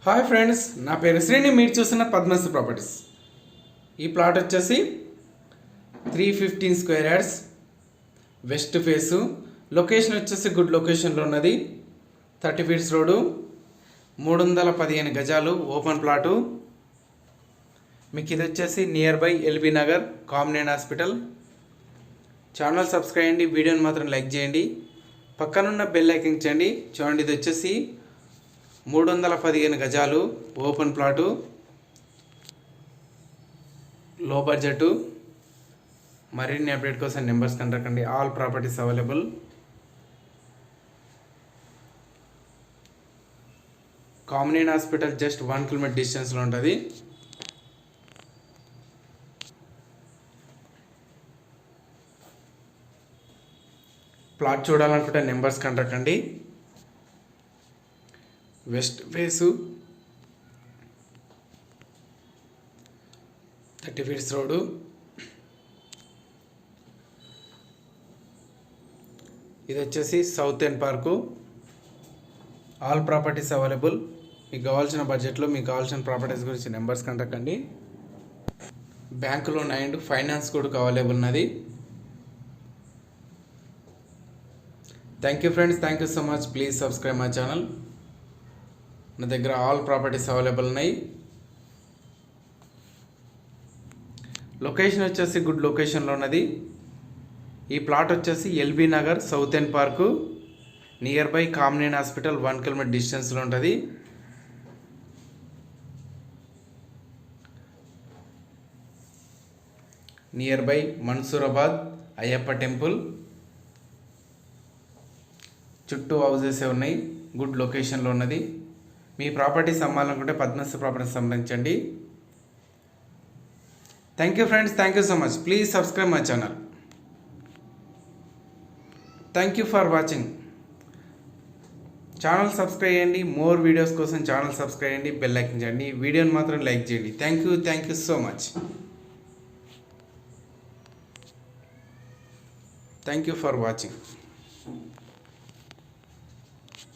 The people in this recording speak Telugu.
హాయ్ ఫ్రెండ్స్, నా పేరు శ్రీని. మీరు చూస్తున్న పద్మశ్రీ ప్రాపర్టీస్. ఈ ప్లాట్ వచ్చేసి 315 square yards, west face. Location వచ్చేసి గుడ్ లొకేషన్లో ఉన్నది. 30 ఫీట్స్ రోడ్డు, 315 గజాలు ఓపెన్ ప్లాటు. మీకు ఇది వచ్చేసి near by LB Nagar Kamineni hospital. Channel subscribe చేయండి, వీడియోని మాత్రం లైక్ చేయండి, పక్కనున్న బెల్ ఐకాన్ చేయండి. చూడండి, ఇది వచ్చేసి 315 గజాలు ఓపెన్ ప్లాటు, లో బడ్జెట్. మరిన్ని అప్డేట్ కోసం numbers contact. All properties available. Kamineni hospital just 1 kilometre డిస్టెన్స్లో ఉంటుంది. ప్లాట్ చూడాలనుకుంటే నెంబర్స్ కంటాక్ట్ అండి. West face, 30 feets road. ఇది వచ్చేసి south end park. All properties available. మీకు కావాల్సిన బడ్జెట్లో మీకు కావాల్సిన ప్రాపర్టీస్ గురించి నెంబర్స్ కాంటాక్ట్ అండి. బ్యాంకు లోన్ అండ్ ఫైనాన్స్ కూడా అవైలబుల్ ఉన్నది. Thank you friends, thank you so much. Please subscribe my channel. నా దగ్గర ఆల్ ప్రాపర్టీస్ అవైలబుల్ ఉన్నాయి. లొకేషన్ వచ్చేసి గుడ్ లొకేషన్లో ఉన్నది. ఈ ప్లాట్ వచ్చేసి LB Nagar south end park, nearby Kamineni hospital, 1 kilometre డిస్టెన్స్లో ఉంటుంది. Nearby Mansoorabad Ayyappa temple. చుట్టూ హౌజెస్ ఉన్నాయి. గుడ్ లొకేషన్లో ఉన్నది. మీ ప్రాపర్టీస్ అమ్మాలనుకుంటే పద్మశ్రీ ప్రాపర్టీస్ సంప్రదించండి. Thank you friends, thank you so much. Please subscribe my channel. Thank you for watching. Channel subscribe చేయండి. మోర్ వీడియోస్ కోసం ఛానల్ సబ్స్క్రైబ్ చేయండి, బెల్ ఐకాన్ చేయండి, వీడియోని మాత్రం లైక్ చేయండి. Thank you so much. Thank you for watching.